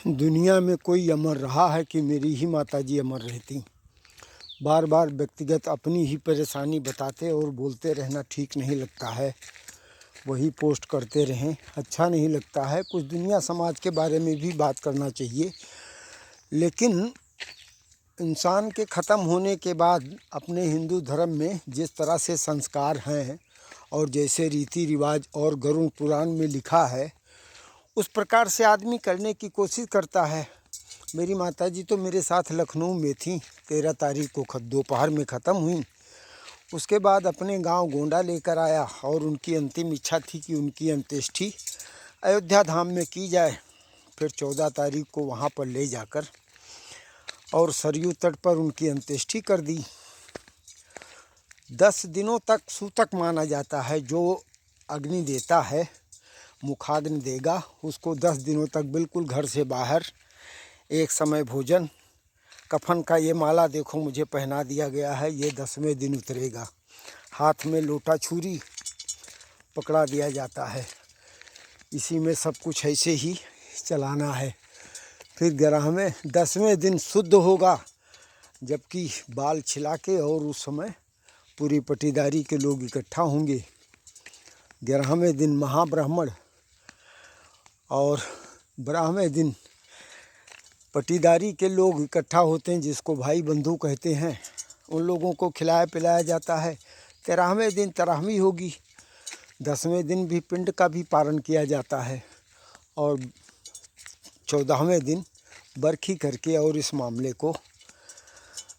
दुनिया में कोई अमर रहा है कि मेरी ही माताजी अमर रहती। बार बार व्यक्तिगत अपनी ही परेशानी बताते और बोलते रहना ठीक नहीं लगता है। वही पोस्ट करते रहें अच्छा नहीं लगता है। कुछ दुनिया समाज के बारे में भी बात करना चाहिए, लेकिन इंसान के ख़त्म होने के बाद अपने हिंदू धर्म में जिस तरह से संस्कार हैं और जैसे रीति रिवाज और गरुड़ पुराण में लिखा है, उस प्रकार से आदमी करने की कोशिश करता है। मेरी माताजी तो मेरे साथ लखनऊ में थी। 13 तारीख को दोपहर में ख़त्म हुई। उसके बाद अपने गांव गोंडा लेकर आया और उनकी अंतिम इच्छा थी कि उनकी अंत्येष्टि अयोध्या धाम में की जाए। फिर 14 तारीख को वहां पर ले जाकर और सरयू तट पर उनकी अंत्येष्टि कर दी। 10 दिनों तक सूतक माना जाता है। जो अग्नि देता है, मुखाग्नि देगा, उसको 10 दिनों तक बिल्कुल घर से बाहर, एक समय भोजन, कफन का ये माला देखो मुझे पहना दिया गया है, ये 10वें दिन उतरेगा। हाथ में लोटा छुरी पकड़ा दिया जाता है। इसी में सब कुछ ऐसे ही चलाना है। फिर 10वें दिन शुद्ध होगा, जबकि बाल छिला के, और उस समय पूरी पटीदारी के लोग इकट्ठा होंगे। 11वें दिन महाब्राह्मण और 12वें दिन पटीदारी के लोग इकट्ठा होते हैं, जिसको भाई बंधु कहते हैं। उन लोगों को खिलाया पिलाया जाता है। 13वें दिन तराहवी होगी। 10वें दिन भी पिंड का भी पारण किया जाता है और 14वें दिन बरखी करके और इस मामले को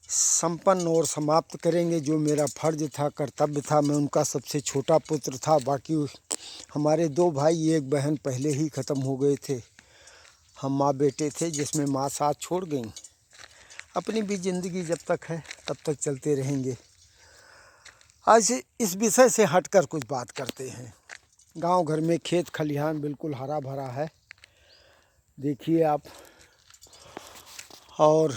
संपन्न और समाप्त करेंगे। जो मेरा फर्ज था, कर्तव्य था। मैं उनका सबसे छोटा पुत्र था। बाकी हमारे 2 भाई 1 बहन पहले ही ख़त्म हो गए थे। हम माँ बेटे थे, जिसमें माँ साथ छोड़ गई। अपनी भी ज़िंदगी जब तक है तब तक चलते रहेंगे। आज इस विषय से हटकर कुछ बात करते हैं। गांव घर में खेत खलिहान बिल्कुल हरा भरा है, देखिए आप। और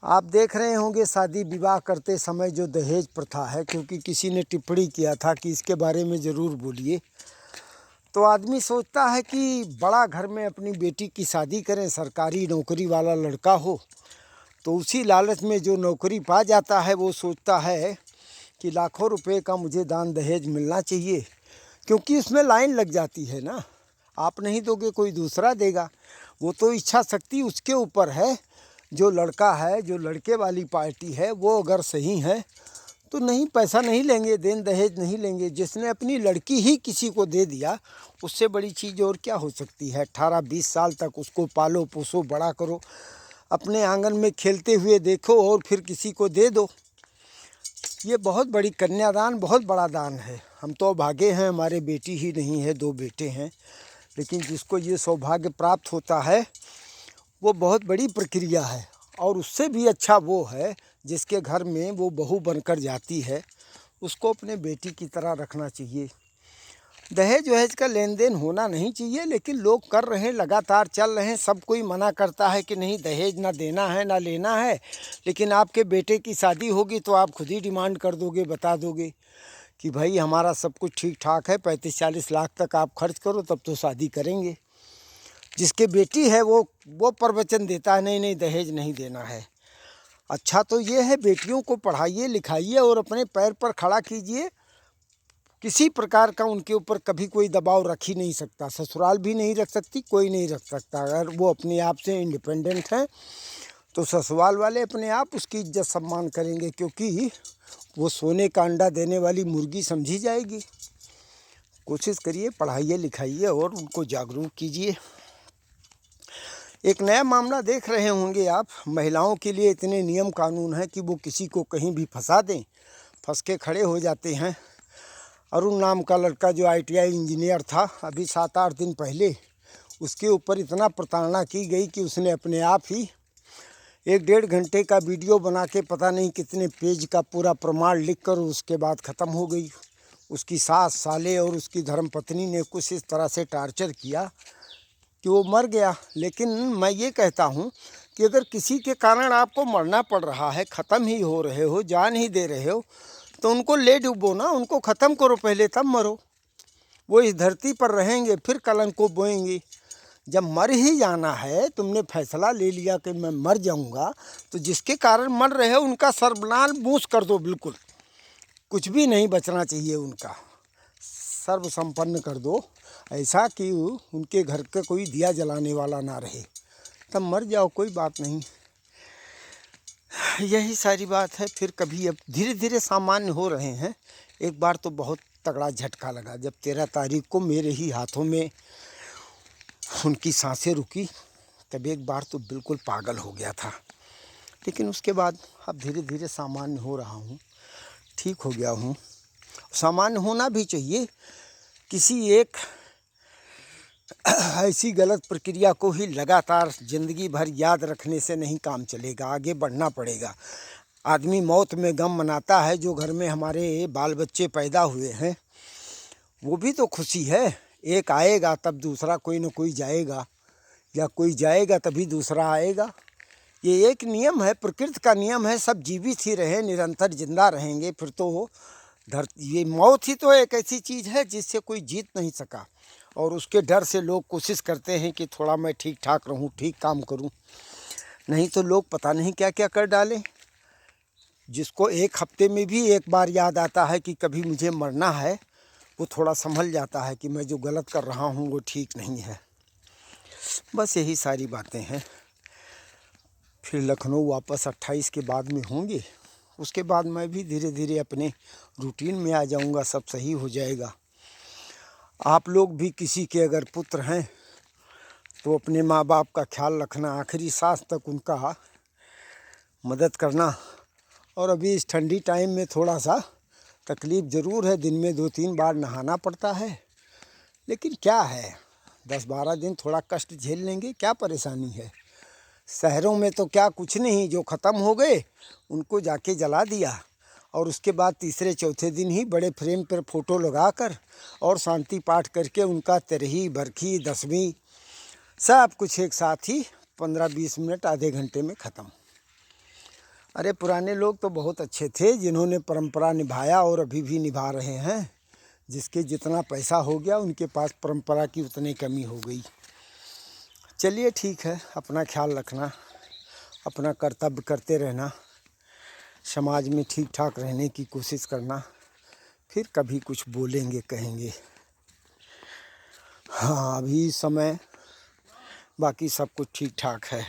आप देख रहे होंगे शादी विवाह करते समय जो दहेज प्रथा है, क्योंकि किसी ने टिप्पणी किया था कि इसके बारे में ज़रूर बोलिए। तो आदमी सोचता है कि बड़ा घर में अपनी बेटी की शादी करें, सरकारी नौकरी वाला लड़का हो, तो उसी लालच में जो नौकरी पा जाता है वो सोचता है कि लाखों रुपए का मुझे दान दहेज मिलना चाहिए, क्योंकि उसमें लाइन लग जाती है ना। आप नहीं दोगे कोई दूसरा देगा। वो तो इच्छा शक्ति उसके ऊपर है। जो लड़का है, जो लड़के वाली पार्टी है, वो अगर सही है तो नहीं, पैसा नहीं लेंगे, देन दहेज नहीं लेंगे। जिसने अपनी लड़की ही किसी को दे दिया, उससे बड़ी चीज़ और क्या हो सकती है। 18-20 साल तक उसको पालो पोसो, बड़ा करो, अपने आंगन में खेलते हुए देखो और फिर किसी को दे दो। ये बहुत बड़ी कन्यादान, बहुत बड़ा दान है। हम तो भागे हैं, हमारे बेटी ही नहीं है, 2 बेटे हैं। लेकिन जिसको ये सौभाग्य प्राप्त होता है, वो बहुत बड़ी प्रक्रिया है। और उससे भी अच्छा वो है जिसके घर में वो बहू बनकर जाती है, उसको अपने बेटी की तरह रखना चाहिए। दहेज वहेज का लेन देन होना नहीं चाहिए, लेकिन लोग कर रहे हैं, लगातार चल रहे हैं। सब कोई मना करता है कि नहीं, दहेज ना देना है ना लेना है। लेकिन आपके बेटे की शादी होगी तो आप खुद ही डिमांड कर दोगे, बता दोगे कि भाई हमारा सब कुछ ठीक ठाक है, 35-40 लाख तक आप खर्च करो, तब तो शादी करेंगे। जिसके बेटी है वो प्रवचन देता है, नहीं नहीं दहेज नहीं देना है। अच्छा तो ये है, बेटियों को पढ़ाइए लिखाइए और अपने पैर पर खड़ा कीजिए। किसी प्रकार का उनके ऊपर कभी कोई दबाव रख ही नहीं सकता। ससुराल भी नहीं रख सकती, कोई नहीं रख सकता। अगर वो अपने आप से इंडिपेंडेंट हैं तो ससुराल वाले अपने आप उसकी इज्जत सम्मान करेंगे, क्योंकि वो सोने का अंडा देने वाली मुर्गी समझी जाएगी। कोशिश करिए, पढ़ाइए लिखाइए और उनको जागरूक कीजिए। एक नया मामला देख रहे होंगे आप। महिलाओं के लिए इतने नियम कानून हैं कि वो किसी को कहीं भी फंसा दें, फंस के खड़े हो जाते हैं। अरुण नाम का लड़का जो ITI इंजीनियर था, अभी 7-8 दिन पहले उसके ऊपर इतना प्रताड़ना की गई कि उसने अपने आप ही 1-1.5 घंटे का वीडियो बना के पता नहीं कितने पेज का पूरा प्रमाण लिख कर उसके बाद ख़त्म हो गई। उसकी सास, साले और उसकी धर्मपत्नी ने कुछ इस तरह से टार्चर किया कि वो मर गया। लेकिन मैं ये कहता हूँ कि अगर किसी के कारण आपको मरना पड़ रहा है, ख़त्म ही हो रहे हो, जान ही दे रहे हो, तो उनको ले डूबो ना, उनको ख़त्म करो पहले, तब मरो। वो इस धरती पर रहेंगे, फिर कलंक को बोएंगे। जब मर ही जाना है, तुमने फैसला ले लिया कि मैं मर जाऊंगा, तो जिसके कारण मर रहे हो उनका सर्वनाश कर दो, बिल्कुल कुछ भी नहीं बचना चाहिए, उनका सर्व संपन्न कर दो, ऐसा कि उनके घर का कोई दिया जलाने वाला ना रहे, तब मर जाओ, कोई बात नहीं। यही सारी बात है। फिर कभी अब धीरे धीरे सामान्य हो रहे हैं। एक बार तो बहुत तगड़ा झटका लगा जब 13 तारीख को मेरे ही हाथों में उनकी सांसें रुकी, तब एक बार तो बिल्कुल पागल हो गया था। लेकिन उसके बाद अब धीरे धीरे सामान्य हो रहा हूँ, ठीक हो गया हूँ। सामान्य होना भी चाहिए। किसी एक ऐसी गलत प्रक्रिया को ही लगातार ज़िंदगी भर याद रखने से नहीं काम चलेगा, आगे बढ़ना पड़ेगा। आदमी मौत में गम मनाता है, जो घर में हमारे बाल बच्चे पैदा हुए हैं वो भी तो खुशी है। एक आएगा तब दूसरा कोई न कोई जाएगा, या कोई जाएगा तभी दूसरा आएगा। ये एक नियम है, प्रकृति का नियम है। सब जीवित ही रहे, निरंतर जिंदा रहेंगे, फिर तो ये मौत ही तो एक ऐसी चीज़ है जिससे कोई जीत नहीं सका, और उसके डर से लोग कोशिश करते हैं कि थोड़ा मैं ठीक ठाक रहूं, ठीक काम करूं, नहीं तो लोग पता नहीं क्या क्या कर डालें। जिसको एक हफ्ते में भी एक बार याद आता है कि कभी मुझे मरना है, वो थोड़ा संभल जाता है कि मैं जो गलत कर रहा हूँ वो ठीक नहीं है। बस यही सारी बातें हैं। फिर लखनऊ वापस 28 के बाद में होंगे, उसके बाद मैं भी धीरे धीरे अपने रूटीन में आ जाऊँगा, सब सही हो जाएगा। आप लोग भी किसी के अगर पुत्र हैं तो अपने माँ बाप का ख्याल रखना, आखिरी सांस तक उनका मदद करना। और अभी इस ठंडी टाइम में थोड़ा सा तकलीफ़ ज़रूर है, दिन में 2-3 बार नहाना पड़ता है, लेकिन क्या है, 10-12 दिन थोड़ा कष्ट झेल लेंगे, क्या परेशानी है। शहरों में तो क्या कुछ नहीं, जो ख़त्म हो गए उनको जाके जला दिया, और उसके बाद तीसरे चौथे दिन ही बड़े फ्रेम पर फ़ोटो लगाकर और शांति पाठ करके उनका तेरही बरखी दसवीं सब कुछ एक साथ ही 15-20 मिनट आधे घंटे में ख़त्म। अरे पुराने लोग तो बहुत अच्छे थे, जिन्होंने परंपरा निभाया और अभी भी निभा रहे हैं। जिसके जितना पैसा हो गया उनके पास परंपरा की उतनी कमी हो गई। चलिए ठीक है, अपना ख्याल रखना, अपना कर्तव्य करते रहना, समाज में ठीक ठाक रहने की कोशिश करना, फिर कभी कुछ बोलेंगे कहेंगे। हाँ, अभी समय बाकी सब कुछ ठीक ठाक है।